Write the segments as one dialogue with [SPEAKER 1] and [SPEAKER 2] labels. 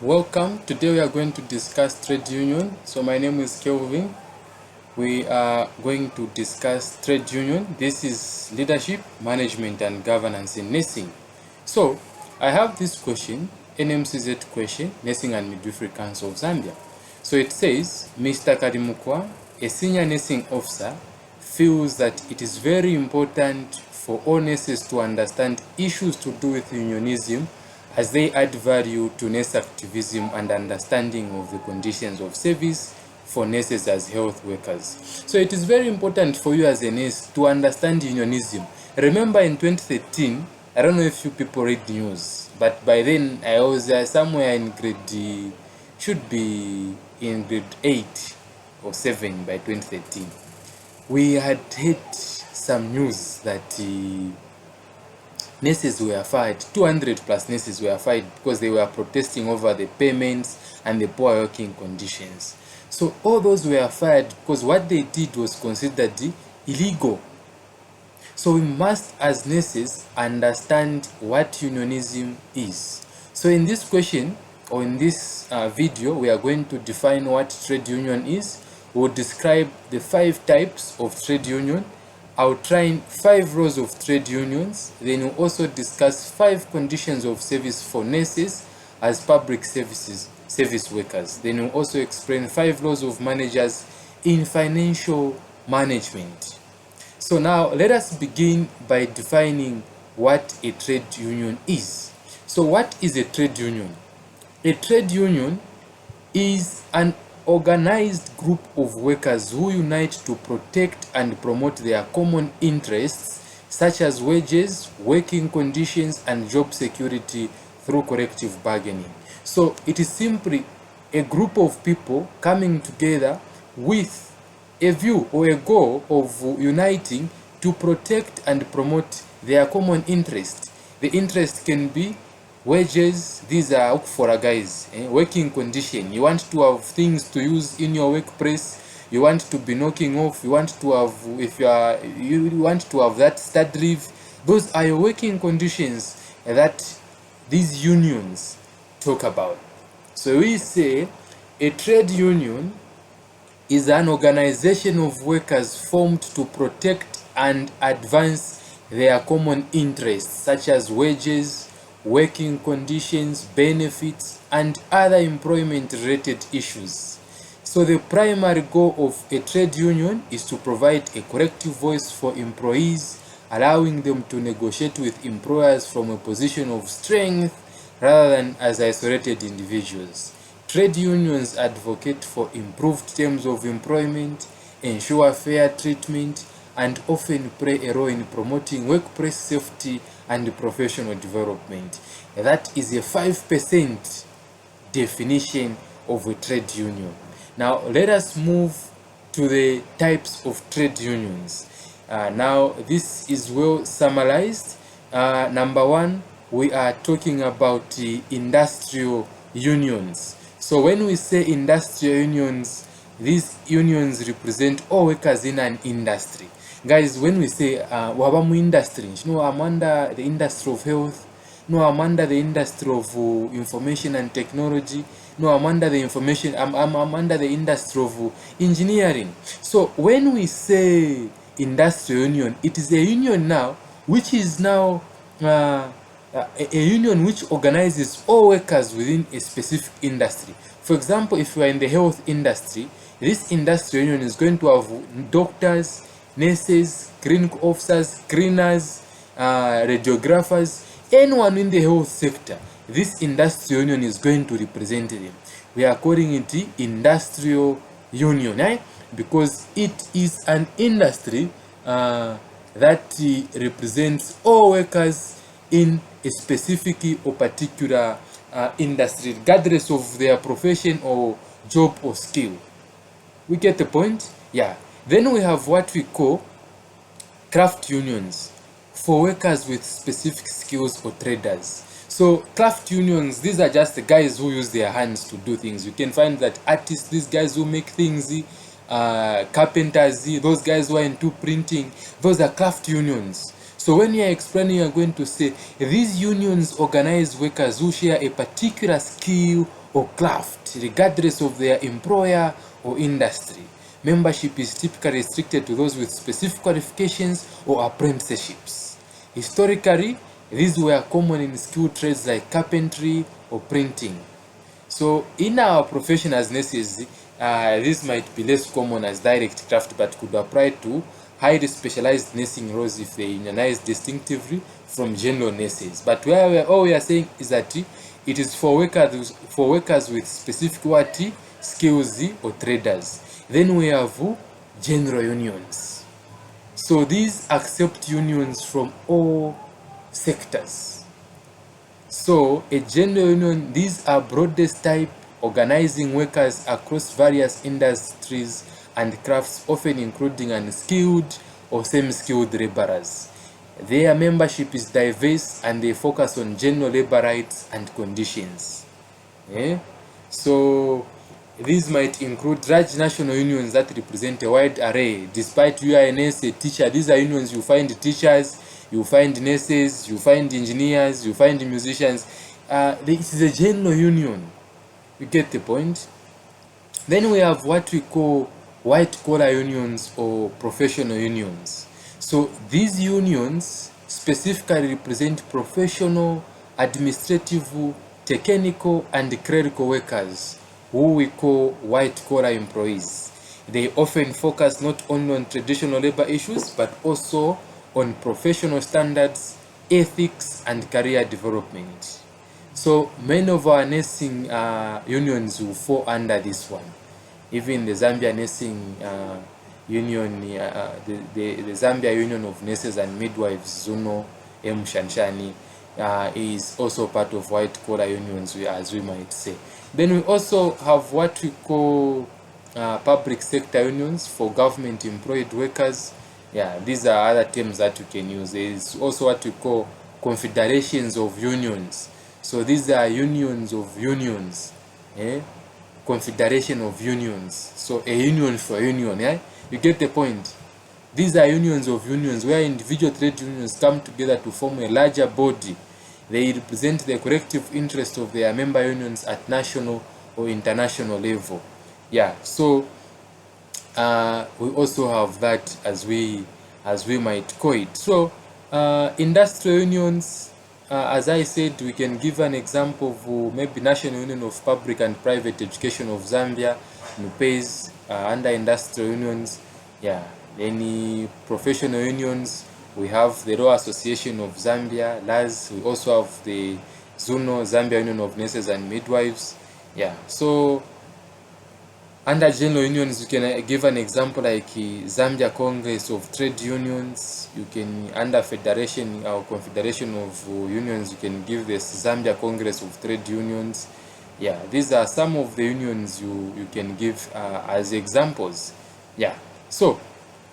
[SPEAKER 1] Welcome. Today we are going to discuss trade union. So my name is Kelvin. We are going to discuss trade union. This is leadership, management, and governance in nursing. So I have this question, NMCZ question, Nursing and Midwifery Council of Zambia. So it says, Mr. Kadimukwa, a senior nursing officer, feels that it is very important for all nurses to understand issues to do with unionism as they add value to nurse activism and understanding of the conditions of service for nurses as health workers. So it is very important for you as a nurse to understand unionism. Remember in 2013, I don't know if you people read news, but by then I was somewhere in grade, should be in grade 8 or 7 by 2013. We had heard some news that nurses were fired, 200 plus nurses were fired because they were protesting over the payments and the poor working conditions. So all those were fired because what they did was considered illegal. So we must, as nurses, understand what unionism is. So in this question, or in this video, we are going to define what trade union is. We'll describe the 5 types of trade union, outline 5 roles of trade unions, then we'll also discuss 5 conditions of service for nurses as public service workers. Then we'll also explain 5 laws of managers in financial management. So now let us begin by defining what a trade union is. So what is a trade union? A trade union is an organized group of workers who unite to protect and promote their common interests such as wages, working conditions, and job security through collective bargaining. So it is simply a group of people coming together with a view or a goal of uniting to protect and promote their common interest. The interest can be wages, these are for guys, working condition. You want to have things to use in your workplace, you want to be knocking off, you want to have, if you want to have that stud leave. Those are your working conditions that these unions talk about. So we say a trade union is an organization of workers formed to protect and advance their common interests such as wages, working conditions, benefits, and other employment-related issues. So the primary goal of a trade union is to provide a collective voice for employees, allowing them to negotiate with employers from a position of strength rather than as isolated individuals. Trade unions advocate for improved terms of employment, ensure fair treatment, and often play a role in promoting workplace safety and professional development. That is a 5% definition of a trade union. Now let us move to the types of trade unions. Now this is well summarized. Number 1, we are talking about the industrial unions. So when we say industrial unions, these unions represent all workers in an industry. Guys, when we say wabamu industry, you know, I'm under the industry of health, no, I'm under the industry of information and technology, no, I'm under the I'm under the industry of engineering. So when we say industrial union, it is a union now which is now a union which organizes all workers within a specific industry. For example, if you are in the health industry, this industrial union is going to have doctors, nurses, clinical officers, cleaners, radiographers, anyone in the health sector. This industrial union is going to represent them. We are calling it the industrial union, because it is an industry that represents all workers in a specific or particular industry, regardless of their profession or job or skill. We get the point? Yeah. Then we have what we call craft unions for workers with specific skills or traders. So craft unions, these are just the guys who use their hands to do things. You can find that artists, these guys who make things, carpenters, those guys who are into printing, those are craft unions. So when you are explaining, you are going to say these unions organize workers who share a particular skill or craft, regardless of their employer or industry. Membership is typically restricted to those with specific qualifications or apprenticeships. Historically, these were common in skilled trades like carpentry or printing. So in our profession as nurses, this might be less common as direct craft, but could apply to highly specialized nursing roles if they unionize distinctively from general nurses. But all we are saying is that it is for workers with specific skills or traders. Then we have general unions. So these accept unions from all sectors. So a general union, these are broadest type, organizing workers across various industries and crafts, often including unskilled or semi-skilled laborers. Their membership is diverse and they focus on general labor rights and conditions. So these might include large national unions that represent a wide array. Despite you are a nurse, a teacher, these are unions you find teachers, you find nurses, you find engineers, you find musicians. It is a general union. You get the point? Then we have what we call white collar unions or professional unions. So these unions specifically represent professional, administrative, technical, and clerical workers who we call white collar employees. They often focus not only on traditional labor issues but also on professional standards, ethics, and career development. So many of our nursing unions will fall under this one. Even the Zambia Nursing Union, the Zambia Union of Nurses and Midwives, Zuno, M. Shanshani, is also part of white collar unions, as we might say. Then we also have what we call public sector unions for government employed workers. Yeah, these are other terms that you can use. There is also what we call confederations of unions. So these are unions of unions. Confederation of unions. So a union for a union. Yeah, you get the point. These are unions of unions where individual trade unions come together to form a larger body. They represent the collective interest of their member unions at national or international level. Yeah, so we also have that as we might call it. So industrial unions, as I said, we can give an example of maybe National Union of Public and Private Education of Zambia, NUPES, under industrial unions. Yeah, any professional unions, we have the Law Association of Zambia, LAZ. We also have the ZUNO, Zambia Union of Nurses and Midwives. Yeah, so under general unions, you can give an example like Zambia Congress of Trade Unions. You can, under federation or confederation of unions, you can give this Zambia Congress of Trade Unions. Yeah, these are some of the unions you can give as examples. Yeah, so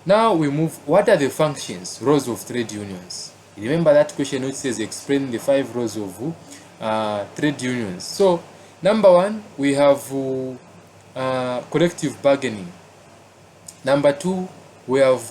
[SPEAKER 1] now we move. What are the functions, roles of trade unions? Remember that question which says explain the 5 roles of trade unions. So number 1, we have collective bargaining. Number 2, we have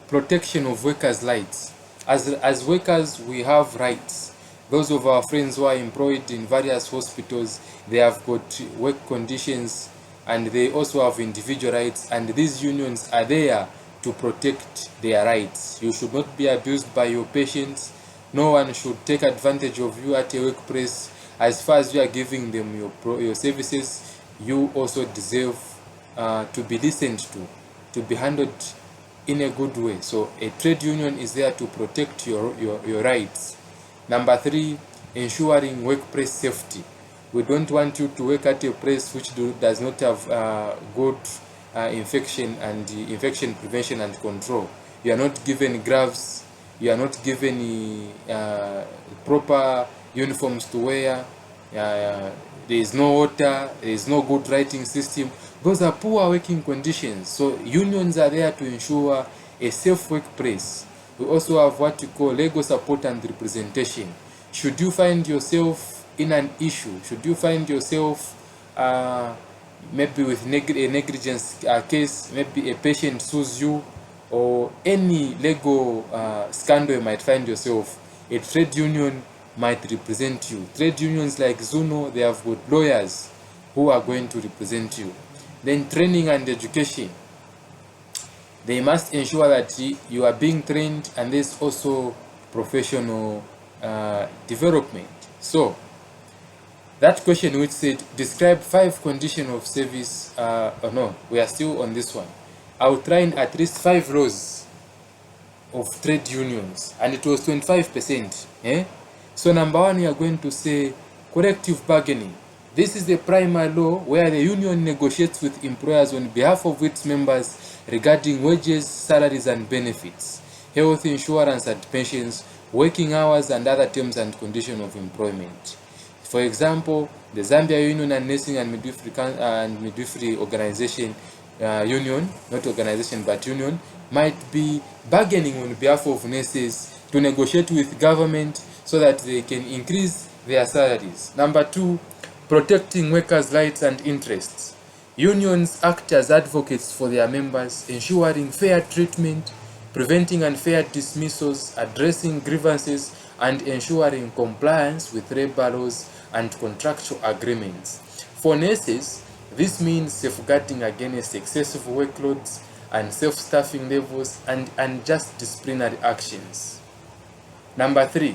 [SPEAKER 1] protection of workers' rights. As workers, we have rights. Those of our friends who are employed in various hospitals, they have got work conditions and they also have individual rights, and these unions are there to protect their rights. You should not be abused by your patients. No one should take advantage of you at a workplace. As far as you are giving them your services, you also deserve to be listened to be handled in a good way. So a trade union is there to protect your rights. Number 3, ensuring workplace safety. We don't want you to work at a place which does not have good infection prevention and control. You are not given gloves, you are not given proper uniforms to wear, there is no water, there is no good lighting system. Those are poor working conditions. So unions are there to ensure a safe workplace. We also have what we call legal support and representation. Should you find yourself in an issue, should you find yourself maybe with a negligence case, maybe a patient sues you, or any legal scandal you might find yourself, a trade union might represent you. Trade unions like Zuno, they have got lawyers who are going to represent you. Then training and education. They must ensure that you are being trained, and there's also professional development. So that question which said, describe 5 conditions of service, no, we are still on this one. Outline at least 5 rows of trade unions, and it was 25%. So number 1, we are going to say collective bargaining. This is the primary law where the union negotiates with employers on behalf of its members regarding wages, salaries and benefits, health insurance and pensions, working hours and other terms and conditions of employment. For example, the Zambia Union and Nursing and Midwifery Organization union, not organization but union, might be bargaining on behalf of nurses to negotiate with government so that they can increase their salaries. Number 2, protecting workers' rights and interests. Unions act as advocates for their members, ensuring fair treatment, preventing unfair dismissals, addressing grievances, and ensuring compliance with labor laws and contractual agreements. For nurses, this means safeguarding against excessive workloads and self-staffing levels and unjust disciplinary actions. Number 3,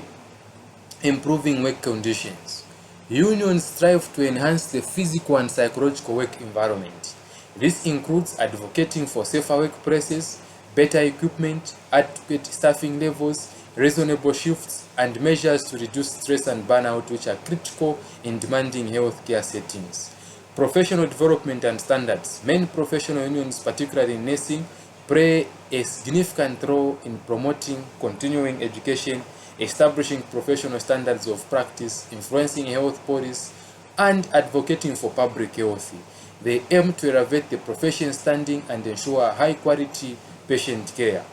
[SPEAKER 1] improving work conditions. Unions strive to enhance the physical and psychological work environment. This includes advocating for safer workplaces, better equipment, adequate staffing levels, reasonable shifts, and measures to reduce stress and burnout, which are critical in demanding healthcare settings. Professional development and standards. Many professional unions, particularly in nursing, play a significant role in promoting continuing education, establishing professional standards of practice, influencing health policies, and advocating for public health. They aim to elevate the profession's standing and ensure high-quality patient care.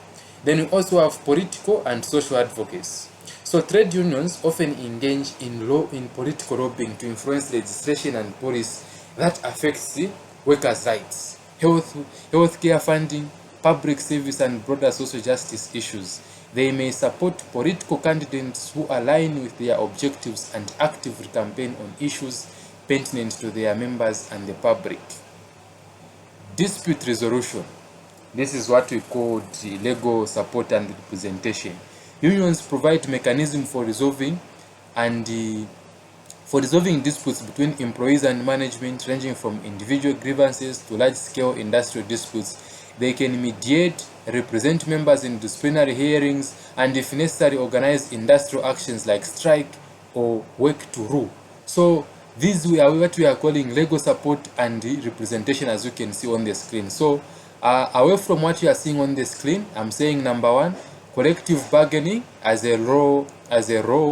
[SPEAKER 1] Then we also have political and social advocacy. So trade unions often engage in political lobbying to influence legislation and policy that affects the workers' rights, healthcare funding, public service, and broader social justice issues. They may support political candidates who align with their objectives and actively campaign on issues pertinent to their members and the public. Dispute resolution. This is what we call the legal support and representation. Unions provide mechanisms for resolving disputes between employees and management, ranging from individual grievances to large-scale industrial disputes. They can mediate, represent members in disciplinary hearings, and if necessary, organize industrial actions like strike or work to rule. So these are what we are calling legal support and representation, as you can see on the screen. So away from what you are seeing on the screen, I'm saying number 1, collective bargaining as a role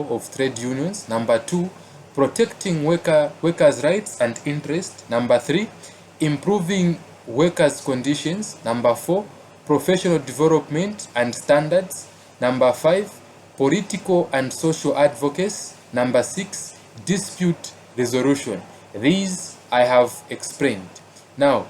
[SPEAKER 1] of trade unions. Number 2, protecting workers' rights and interests. Number 3, improving workers' conditions. Number 4, professional development and standards. Number 5, political and social advocacy. Number 6, dispute resolution. These I have explained. Now,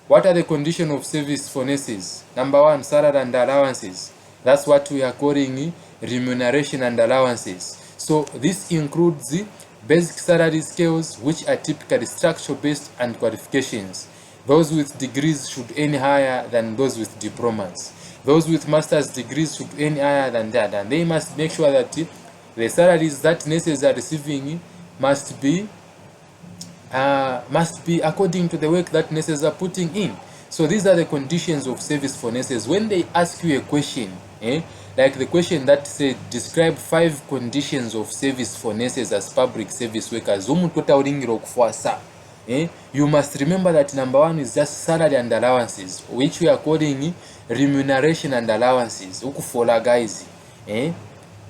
[SPEAKER 1] what are the conditions of service for nurses? Number 1, salary and allowances. That's what we are calling remuneration and allowances. So this includes the basic salary scales, which are typically structure-based, and qualifications. Those with degrees should earn higher than those with diplomas. Those with master's degrees should earn higher than that, and they must make sure that the salaries that nurses are receiving must be according to the work that nurses are putting in. So these are the conditions of service for nurses. When they ask you a question, like the question that said, describe 5 conditions of service for nurses as public service workers, you must remember that number 1 is just salary and allowances, which we are calling remuneration and allowances. Guys.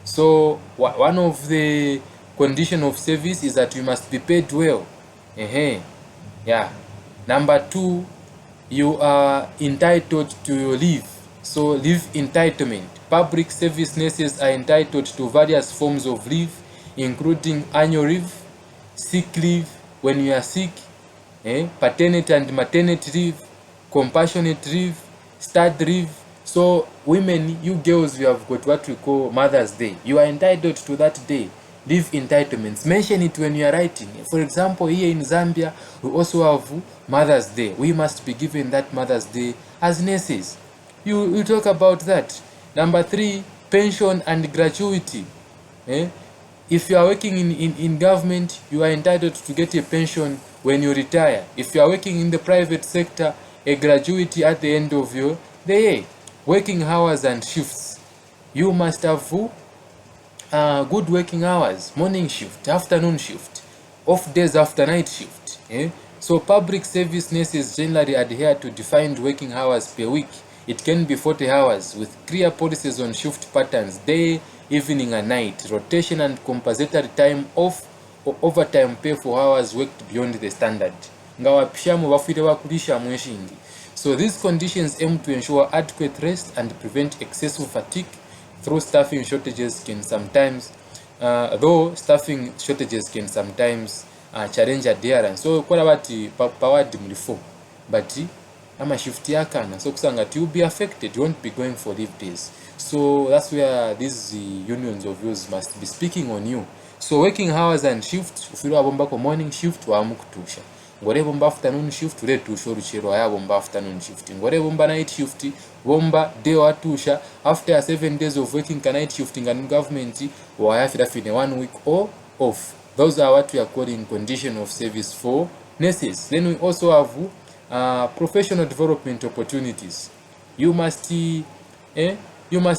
[SPEAKER 1] So one of the conditions of service is that you must be paid well. Yeah. Number 2, you are entitled to your leave. So leave entitlement. Public service nurses are entitled to various forms of leave, including annual leave, sick leave when you are sick, paternity and maternity leave, compassionate leave, stud leave. So women, you girls, you have got what we call Mother's Day. You are entitled to that day. Leave entitlements. Mention it when you are writing. For example, here in Zambia, we also have Mother's Day. We must be given that Mother's Day as nurses. You talk about that. Number 3, pension and gratuity. If you are working in government, you are entitled to get a pension when you retire. If you are working in the private sector, a gratuity at the end of the year. Working hours and shifts. You must have good working hours, morning shift, afternoon shift, off days after night shift. So public service nurses generally adhere to defined working hours per week. It can be 40 hours with clear policies on shift patterns, day, evening and night, rotation and compensatory time off or overtime pay for hours worked beyond the standard. So these conditions aim to ensure adequate rest and prevent excessive fatigue through staffing shortages can sometimes challenge adherence. So kola bati pawadi mlifo but ama shift yakana so kusanga you'll be affected, you won't be going for leave days. So that's where these unions of yours must be speaking on you. So working hours and shift ufiro abomba ko morning shift wa amukutusha ngore bomba afternoon shift ule tusho ruchero aya bomba afternoon shift ngore bomba night shift bomba day watusha after 7 days of working ka night shifting and government wa yafira fine 1 week or off. Those are what we are calling condition of service for nurses. Then we also have professional development opportunities. You must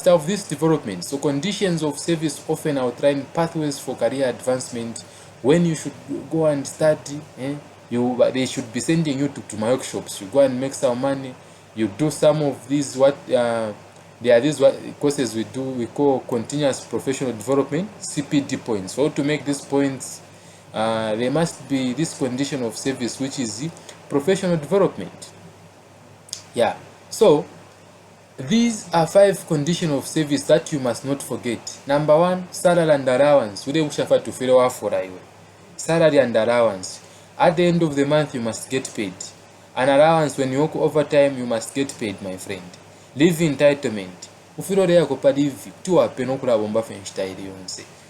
[SPEAKER 1] have this development. So conditions of service often outline pathways for career advancement. When you should go and study, they should be sending you to my workshops. You go and make some money. You do some of these there are these courses we call continuous professional development, CPD points. So to make these points, there must be this condition of service, which is the professional development. Yeah. So these are 5 conditions of service that you must not forget. Number 1, salary and allowance. Salary and allowance. At the end of the month, you must get paid. An allowance, when you work overtime, you must get paid, my friend. Leave entitlement.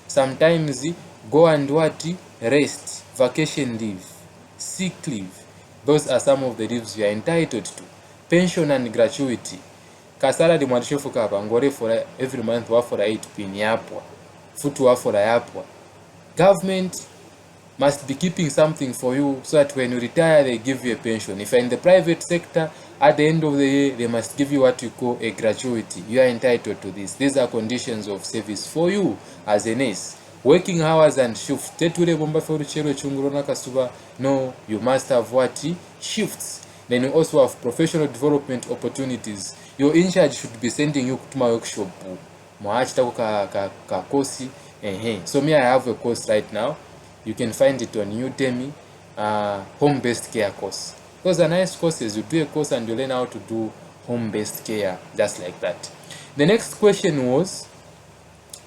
[SPEAKER 1] Sometimes go and rest, vacation leave, sick leave. Those are some of the leaves you are entitled to. Pension and gratuity. Kasara di mwarishofu kapa ngore for every month wa for 8 pin yapwa. Futu wa for yapwa. Government must be keeping something for you so that when you retire they give you a pension. If you're in the private sector, at the end of the year they must give you what you call a gratuity. You are entitled to this. These are conditions of service for you as a nurse. Working hours and shift. No, you must have shifts. Then you also have professional development opportunities. Your in charge should be sending you to my workshop. So me, I have a course right now. You can find it on Udemy, home-based care course. Those are nice courses. You do a course and you learn how to do home-based care, just like that. The next question was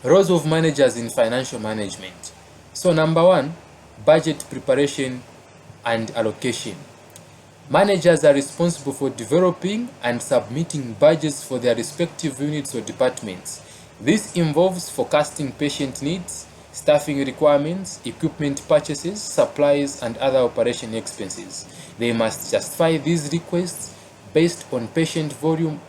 [SPEAKER 1] roles of managers in financial management. So number 1, budget preparation and allocation. Managers are responsible for developing and submitting budgets for their respective units or departments. This involves forecasting patient needs, staffing requirements, equipment purchases, supplies, and other operation expenses. They must justify these requests based on patient volume,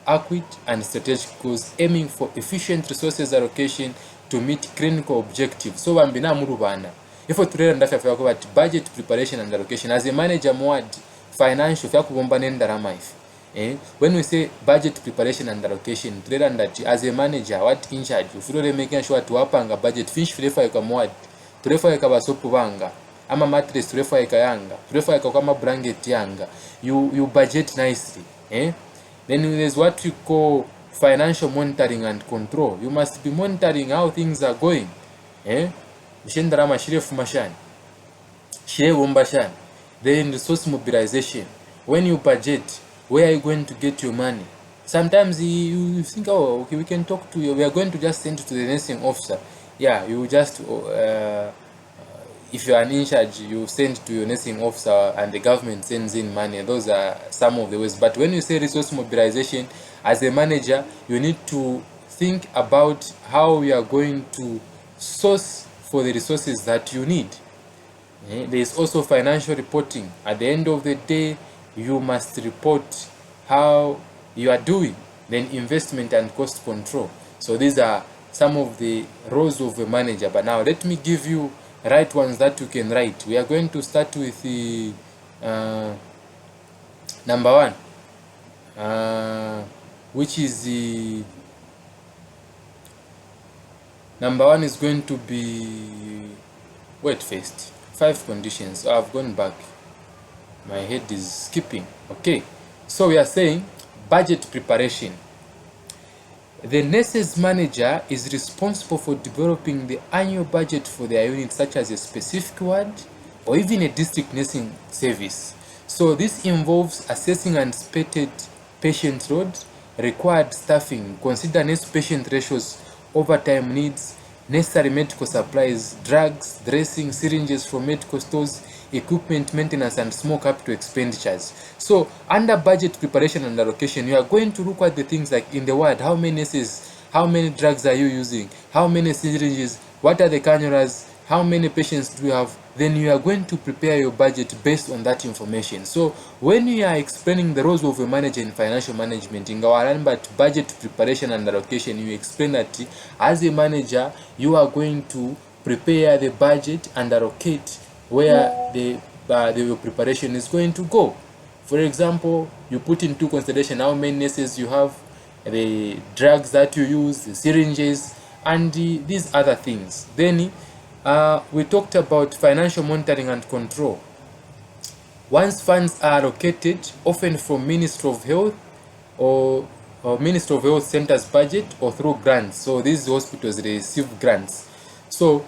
[SPEAKER 1] adequate and strategic goals, aiming for efficient resources allocation to meet clinical objectives. So bambina murubana. If you turera ndafa about budget preparation and allocation as a manager mwad financial fyakubomba nendarama ife. When we say budget preparation and allocation, that as a manager, what in charge, if you're making sure to wapanga budget, fish frefa yakamwad, turefa yakabasopu banga, ama mattress turefa yakayanga, turefa yakakama blanket yanga, you budget nicely. Then there's what you call financial monitoring and control. You must be monitoring how things are going. Mishendarama shirefu mashani, shire wombashani. Then resource mobilization. When you budget, where are you going to get your money? Sometimes you think, oh, okay, we can talk to you. We are going to just send it to the nursing officer. Yeah, you just, if you are in charge, you send to your nursing officer and the government sends in money. Those are some of the ways. But when you say resource mobilization, as a manager, you need to think about how we are going to source for the resources that you need. There is also financial reporting. At the end of the day, you must report how you are doing. Then investment and cost control. So these are some of the roles of a manager. But now let me give you right ones that you can write. We are going to start with the number one, which is the number one is going to be, wait first, 5 conditions. Oh, I've gone back, my head is skipping. Okay, so we are saying budget preparation. The nurses manager is responsible for developing the annual budget for their unit, such as a specific ward or even a district nursing service. So this involves assessing anticipated patient loads, required staffing, consider nurse-patient ratios, overtime needs, necessary medical supplies, drugs, dressing, syringes from medical stores, equipment maintenance, and small capital expenditures. So under budget preparation and allocation, you are going to look at the things like in the ward, how many nurses, how many drugs are you using, how many syringes, what are the cannulas, how many patients do you have. Then you are going to prepare your budget based on that information. So when you are explaining the roles of a manager in financial management, in our but budget preparation and allocation, you explain that as a manager, you are going to prepare the budget and allocate where the preparation is going to go. For example, you put into consideration how many nurses you have, the drugs that you use, the syringes, and these other things. Then we talked about financial monitoring and control. Once funds are allocated, often from Ministry of Health or Ministry of Health Center's budget or through grants. So these hospitals receive grants. So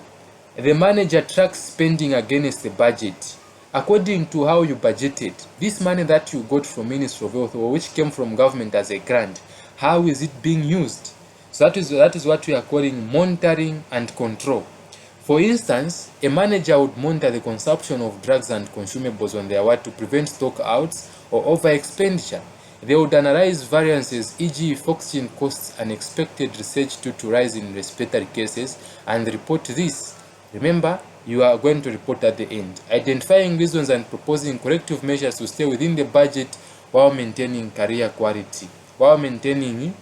[SPEAKER 1] the manager tracks spending against the budget according to how you budgeted. This money that you got from Ministry of Health or which came from government as a grant, how is it being used? So that is what we are calling monitoring and control. For instance, a manager would monitor the consumption of drugs and consumables on their ward to prevent stock outs or over expenditure. They would analyze variances, e.g. focusing costs and expected research due to rise in respiratory cases, and report this. Remember, you are going to report at the end. Identifying reasons and proposing corrective measures to stay within the budget while maintaining career quality. While maintaining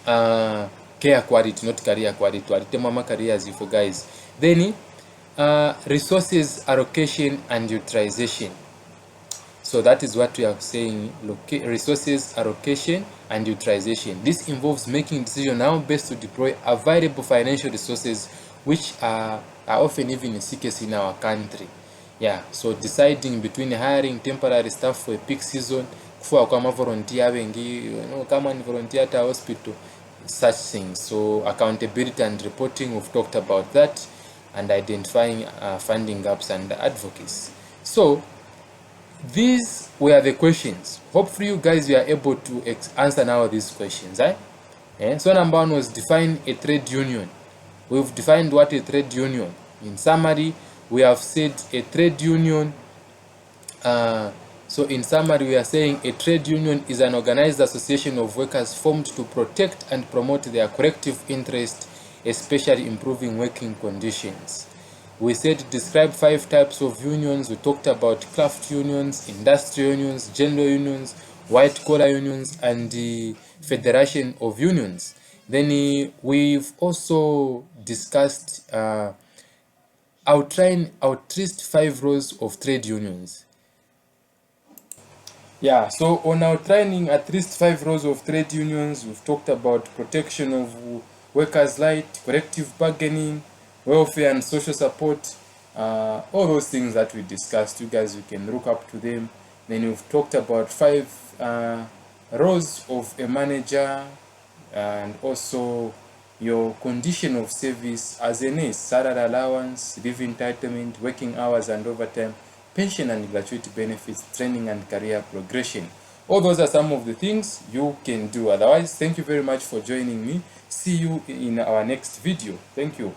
[SPEAKER 1] care quality, not career quality. Mama careers for guys. Then resources allocation and utilization. So that is what we are saying, resources allocation and utilization. This involves making decisions how best to deploy available financial resources, which are often even scarce in our country. Yeah, so deciding between hiring temporary staff for a peak season, for a volunteer, come and volunteer at a hospital, such things. So accountability and reporting, we've talked about that, and identifying funding gaps and advocacy. So these were the questions. Hopefully you guys were able to answer now these questions. So number one was define a trade union. We've defined what a trade union. In summary, we have said a trade union. So in summary, we are saying a trade union is an organized association of workers formed to protect and promote their collective interest, especially improving working conditions. We said describe 5 types of unions. We talked about craft unions, industrial unions, general unions, white collar unions, and the federation of unions. Then we've also discussed outlist 5 roles of trade unions. Yeah, so on outlining at least 5 roles of trade unions, we've talked about protection of workers' rights, collective bargaining, welfare and social support, all those things that we discussed. You guys, you can look up to them. Then we've talked about 5 roles of a manager, and also your condition of service as a nurse, salary allowance, leave entitlement, working hours and overtime, pension and gratuity benefits, training and career progression. All those are some of the things you can do. Otherwise, thank you very much for joining me. See you in our next video. Thank you.